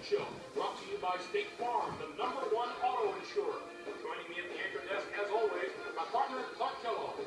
Show, brought to you by State Farm, the #1 auto insurer. Joining me at the anchor desk, as always, my partner, Clark Kellogg.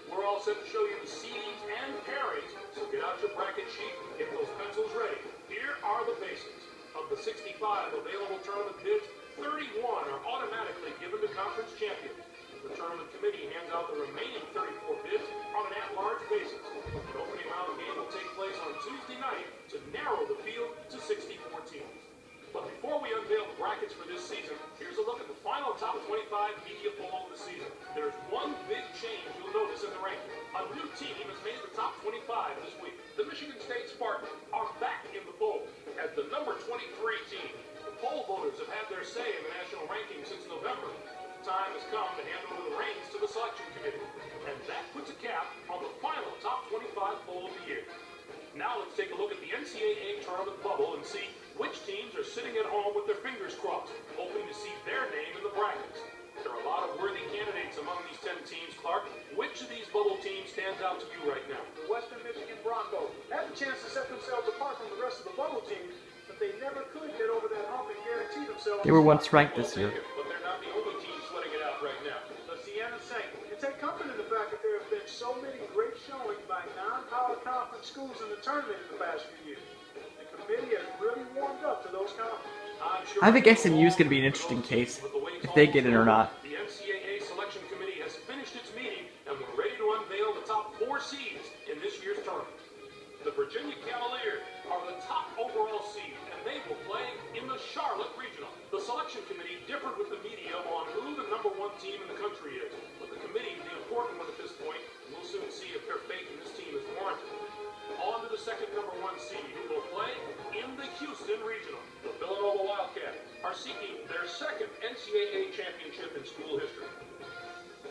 We're all set to show you the seedings and pairings, so get out your bracket sheet and get those pencils ready. Here are the basics. Of the 65 available tournament bids, 31 are automatically given to conference champions. The tournament committee hands out the remaining 34 bids on an at-large basis. An opening round game will take place on Tuesday night to narrow the field to 64 teams. But before we unveil the brackets for this season, here's a look at the final top 25 media poll of the season. There's one big change you'll notice in the ranking. A new team has made the top 25 this week. The Michigan State Spartans are back in the poll as the #23 team. The poll voters have had their say in the national ranking since November. The time has come to hand over the reins to the selection committee. And that puts a cap on the final top 25 poll of the year. Now let's take a look at the NCAA tournament bubble and see which teams are sitting at home with their fingers crossed, hoping to see their name in the brackets. There are a lot of worthy candidates among these 10 teams, Clark. Which of these bubble teams stands out to you right now? The Western Michigan Broncos had the chance to set themselves apart from the rest of the bubble teams, but they never could get over that hump and guarantee themselves. They were once ranked this year. But they're not the only team sweating it out right now. The Siena Saints. And take comfort in the fact that there have been so many great showings by non-power conference schools in the tournament in the past few years. The committee has really warmed up to those conferences. I think SMU is going to be an interesting case, if they get in or not. The NCAA selection committee has finished its meeting, and we're ready to unveil the top 4 seeds in this year's tournament. The Virginia Cavaliers are the top overall seed, and they will play in the Charlotte Regional. The selection committee differed with the media on who the #1 team in the country is, but the committee is the important one at this point, and we'll soon see if their faith in this team is warranted. On to the second #1 seed, who will play in the Houston Regional. The Villanova Wildcats are seeking their second NCAA championship in school history.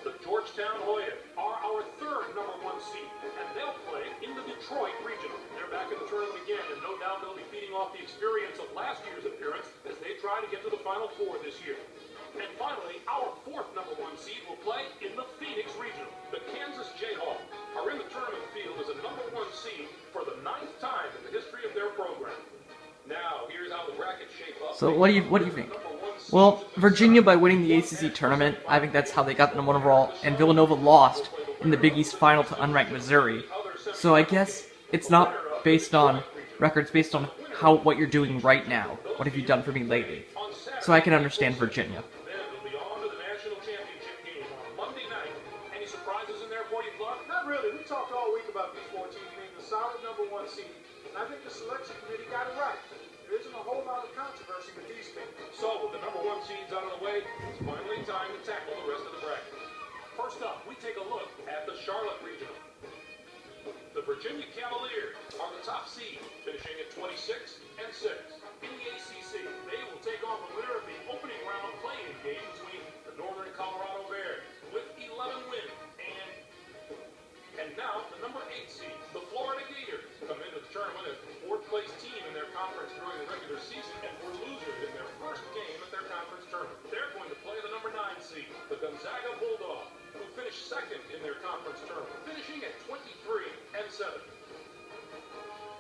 The Georgetown Hoyas are our third #1 seed, and they'll play in the Detroit Regional. They're back in the tournament again, and no doubt they'll be feeding off the experience of last year's appearance as they try to get to the Final Four this year. And finally, our fourth #1 seed will play in the Phoenix Regional. The Kansas Jayhawks are in the tournament field as a #1 seed for the 9th time in the history of their program. Now, here's how the brackets shape up. So what do you think? Well, Virginia, by winning the ACC tournament, I think that's how they got the #1 overall, and Villanova lost in the Big East final to unranked Missouri. So I guess it's not based on records, based on what you're doing right now. What have you done for me lately? So I can understand Virginia. Then we'll be on to the national championship game on Monday night. Any surprises in there for you, Clark? Not really. We talked all week about these 4 teams being the solid #1 seed, and I think the selection committee got it right. There isn't a whole lot of controversy with these teams. So, with the #1 seeds out of the way, it's finally time to tackle the rest of the bracket. First up, we take a look at the Charlotte Regional. The Virginia Cavaliers are the top seed, finishing at 26-6. In the ACC, they will take on the winner of the opening round play-in game between the Northern Colorado Bears with 11 wins and now the #8 seed, the Florida Gators, come into the tournament as the 4th-place team in their conference during the regular season and were losers in their first game at their conference tournament. They're going to play the #9 seed, the Gonzaga Bulldogs, who finished 2nd in their conference tournament, finishing at 23-7.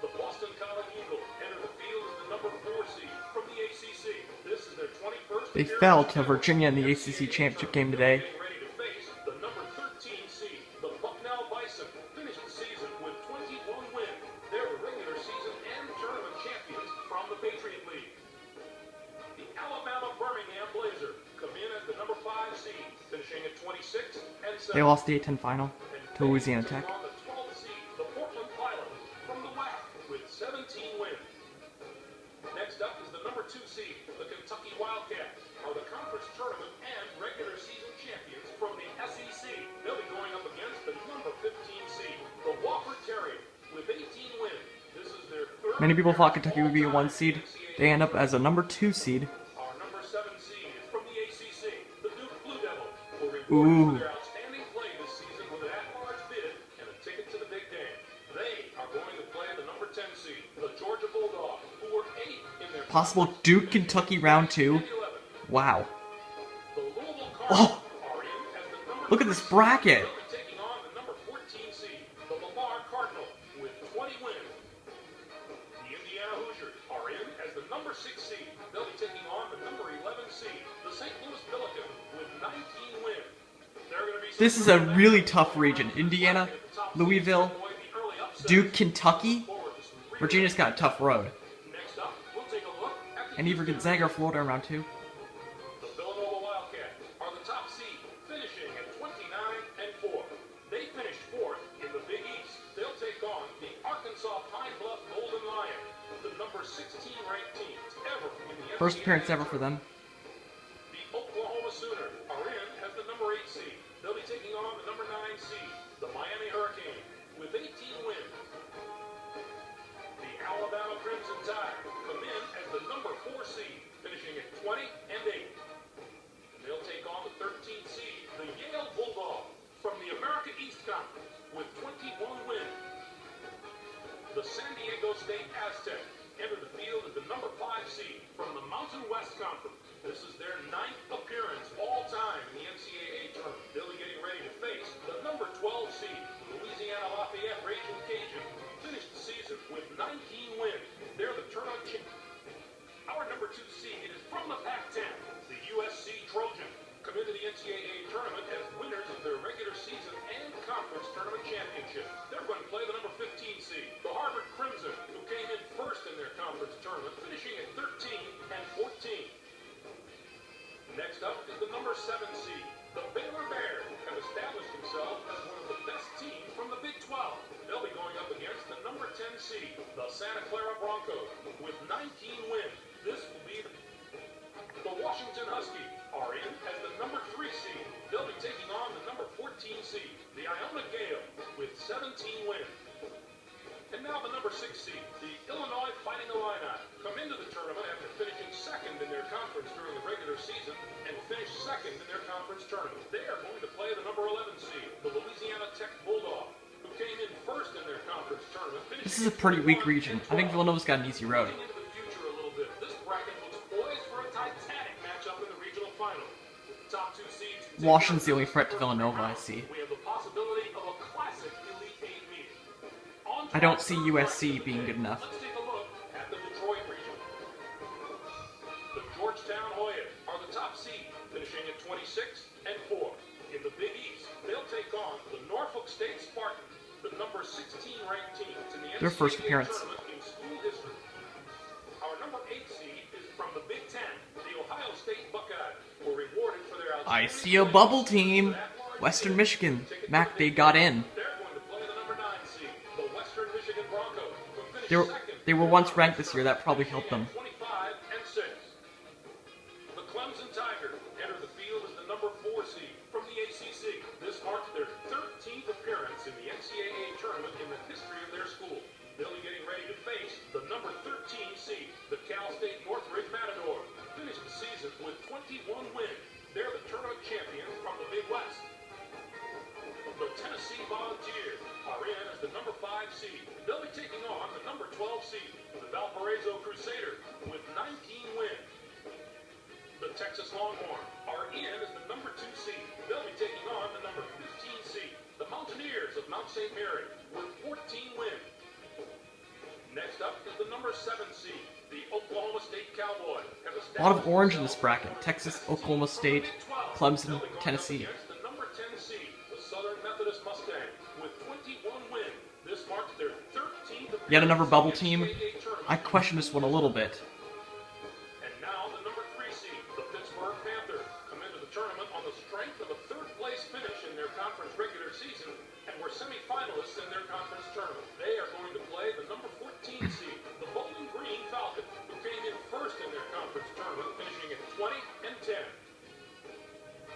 The Boston College Eagles enter the field as the #4 seed from the ACC. This is their 21st. They fell to Virginia in the ACC championship game today. Getting ready to face the #13 seed, the Bucknell Bison, finished the season with 21 wins. They're the regular season and tournament champions from the Patriot League. The Alabama Birmingham Blazers come in as the #5 seed, finishing at 26-7. They lost the A-10 final to Louisiana Tech. On the 12th seed, the Portland Pilots from the WAC with 17 wins. Next up is the #2 seed, the Kentucky Wildcats, are the conference tournament and regular season champions from the SEC. They'll be going up against the #15 seed, the Wofford Terriers, with 18 wins. This is their 3rd. Many people thought Kentucky would be a 1 seed. They end up as a #2 seed. Our #7 seed is from the ACC, the Duke Blue Devils, who are Ooh. rewarded for their outstanding play this season with an at-large bid and a ticket to the Big Game. They are going to play the #10 seed, the Georgia Bulldogs, who were 8 in their Possible Duke Kentucky round 2. Wow. The Louisville Cardinals Oh, are in as the look at this bracket. They'll be taking on the #14 seed, the Lamar Cardinals, with 20 wins. The Indiana Hoosiers are in as the number 6 seed. They'll be taking on the number 11 seed, the St. Louis Billiken, with 19 wins. This is a really tough region. Indiana, Louisville, Duke, Kentucky. Virginia's got a tough road. Next up, we'll take a look at the And either Gonzaga or Florida in round 2. The Villanova Wildcats are the top seed, finishing at 29-4. They finished 4th in the Big East. They'll take on the Arkansas Pine Bluff Golden Lion, the number 16 ranked teams ever in the First NCAA appearance ever for them. The Oklahoma Sooners are in as the number 8 seed. They'll be taking on the number 9 seed, the Miami Hurricane, with 18 wins. The Alabama Crimson Tide come in as the number 4 seed, finishing at 20-8. They'll take on the 13th seed, the Yale Bulldogs, from the America East Conference, with 21 wins. The San Diego State Aztecs enter the field as the number 5 seed from the Mountain West Conference. This is their 9th appearance all time in the NCAA tournament. They'll be getting ready to face the number 12 seed, the Louisiana Lafayette Raging Cajun, who finished the season with 19 wins. They're the tournament champions. Our number 2 seed is from the Pac-10, the USC Trojans, come into the NCAA tournament as winners of their regular season and conference tournament championship. They're going to play the number 15 seed, the Harvard Crimson, who came in first in their conference tournament, finishing at 13-14. Next up is the number 7 seed. The Baylor Bears have established themselves as one of the best teams from the Big 12. They'll be going up against the number 10 seed, the Santa Clara Broncos, with 19 wins. This will be the Washington Huskies are in as the number 3 seed. They'll be taking on the number 14 seed, the Iona Gale, with 17 wins. And now the number 6 seed, the Illinois Fighting Illini, come into the tournament after finishing 2nd in their conference during the regular season and finished 2nd in their conference tournament. They are going to play the number 11 seed, the Louisiana Tech Bulldogs, who came in first in their conference tournament. This is a pretty weak region. I think Villanova's got an easy road. Into the future a little bit. This bracket looks poised for a titanic matchup in the regional final. The top 2 seeds. Washington's the only threat to Villanova, I see. We have the possibility of a classic Elite 8 meeting. I don't see USC being good enough. Let's take a look at the Detroit region. The Georgetown Hoyas are the top seed, finishing at 26-4. In the Big East, they'll take on the Norfolk State Spartans, the number 16 ranked team in the Their first NCAA appearance. tournament in school history. Our number 8 seed is from the Big 10. The Ohio State Buckeyes were rewarded for their I see a bubble team. Western Michigan. Mac, they got in. They're going to play the number 9 seed, the Western Michigan Broncos, who finished second. They were once ranked this year. That probably helped them. 25-6. The Clemson Tigers enter the field as the number 4 seed from the ACC. This marks their 13th appearance in the NCAA tournament in the history of their school. They'll be getting ready to face the number 13 seed, the Cal State Northridge Matadors, who finished the season with 21 wins. They're the tournament champions from the Big West. The Tennessee Volunteers are in as the number 5 seed. They'll be taking on the number 12 seed, the Valparaiso Crusaders, with 19 wins. The Texas Longhorns are in as the number 2 seed. They'll be taking on the number 15 seed, the Mountaineers of Mount St. Mary, with 14 wins. Next up is the number 7 seed, the Oklahoma State Cowboys. A lot of orange in this bracket. Texas, Oklahoma State, Clemson, Tennessee. The number 10 seed, the Southern Methodist Mustangs, with 21 wins. This marks their 13th Yet another bubble team. NCAA tournament. I question this one a little bit. And now the number 3 seed, the Pittsburgh Panthers, come into the tournament on the strength of a 3rd place finish in their conference regular season and were semifinalists in their conference tournament. They are going to play the number 14 seed, the Bowling Green Falcons, who came in first in their conference tournament, finishing at 20-10.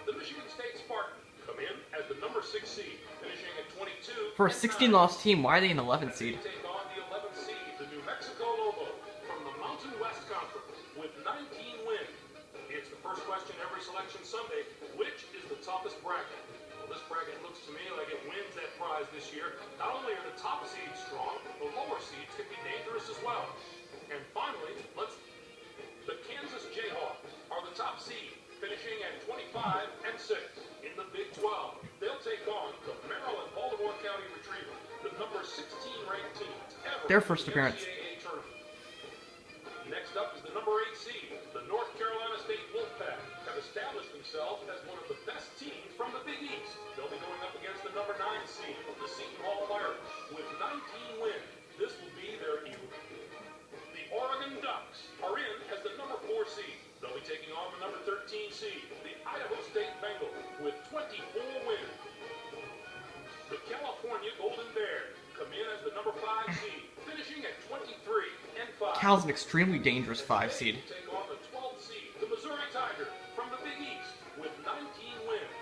The Michigan State Spartans come in as the number 6 seed, finishing at 22. For a 16-loss team, why are they an 11th seed? They take on the 11th seed, the New Mexico Lobos, from the Mountain West Conference, with 19 wins. It's the first question every selection Sunday: which is the toughest bracket? Well, this bracket looks to me like it wins that prize this year. Not only are the top seeds strong, the lower seeds can be dangerous as well. And finally, the Kansas Jayhawks are the top seed, finishing at 25-6 in the Big 12. They'll take on the Maryland Baltimore County Retrievers, the number 16 ranked team ever. Their first in the appearance. NCAA tournament. Next up is the number number 9 seed, the Seton Hall Pirates, with 19 wins. This will be their equal. The Oregon Ducks are in as the number 4 seed. They'll be taking on the number 13 seed, the Idaho State Bengals, with 24 wins. The California Golden Bears come in as the number 5 seed, finishing at 23-5. Cal's an extremely dangerous 5 seed. Take on the 12th seed, the Missouri Tigers, from the Big East, with 19 wins.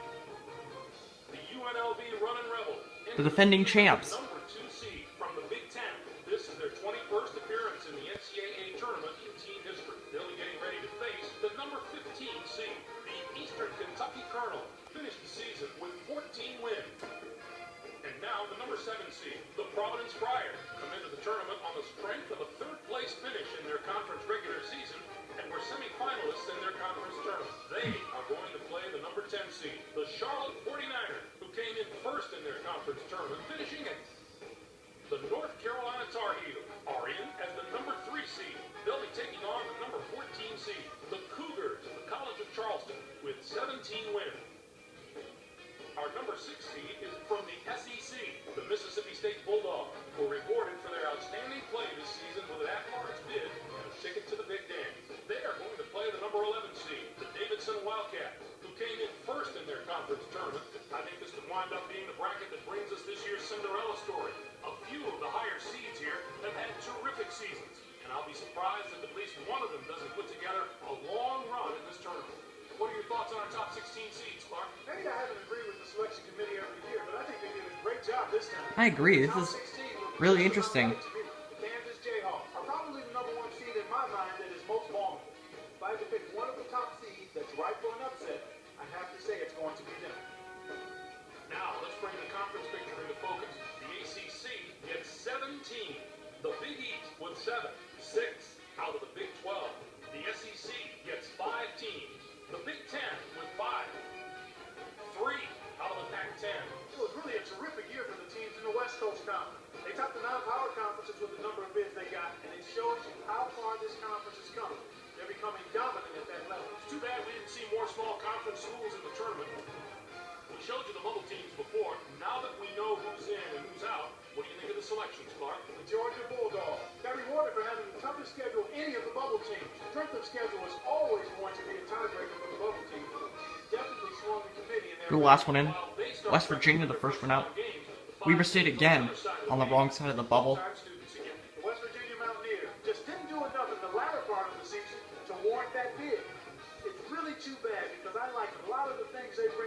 The UNLV Runnin' Rebels, The defending champs. number 2 seed from the Big Ten. This is their 21st appearance in the NCAA tournament in team history. They'll be getting ready to face the number 15 seed, the Eastern Kentucky Colonel, finished the season with 14 wins. And now the number 7 seed, the Providence Friars, come into the tournament on the strength of a 3rd place finish in their conference regular season and were semifinalists in their conference tournament. They are going to play the number 10 seed, the Charlotte 49ers, who came in first in their conference tournament, finishing it. The North Carolina Tar Heels are in as the number 3 seed. They'll be taking on the number 14 seed, the Cougars of the College of Charleston, with 17 wins. Our number 6 seed is from the SEC, the Mississippi State Bulldogs, who were rewarded for their outstanding play this season with an at-large bid and a ticket to the Big Dance. They are going to play the number 11 seed, the Davidson Wildcats, who came in first in their conference tournament. I think this could wind up being the bracket that brings us this year's Cinderella story. A few of the higher seeds here have had terrific seasons, and I'll be surprised if at least one of them doesn't put together a long run in this tournament. What are your thoughts on our top 16 seeds, Clark? Maybe I haven't agreed with the selection committee every year, but I think they did a great job this time. I agree. This is really interesting. The Kansas Jayhawks are probably the number 1 seed in my mind that is most vulnerable. If I had to pick one of the top seeds that's ripe for an upset, I have to say it's going to be them. Now, let's bring the conference picture into focus. The ACC gets 17. The Big East with 7. 6 out of the Big 12. The SEC gets 5 teams. The Big 10 with 5. 3 out of the Pac-10. It was really a terrific year for the teams in the West Coast Conference. They topped the non-power conferences with the number of bids they got, and it shows you how far this conference has come. They're becoming dominant at that level. It's too bad we didn't see more small conference schools in the tournament. We showed you the bubble teams before. Now that we know who's in and who's out, what do you think of the selections, Clark? The Georgia Bulldogs got rewarded for having the toughest schedule of any of the bubble teams. Strength of schedule is always going to be a tiebreaker for the bubble team. It definitely swung the committee in their The last one in. West Virginia, the first one out. Weber State again on the wrong side of the bubble. The West Virginia Mountaineers just didn't do enough in the latter part of the season to warrant that bid. It's really too bad because I like a lot of the things they bring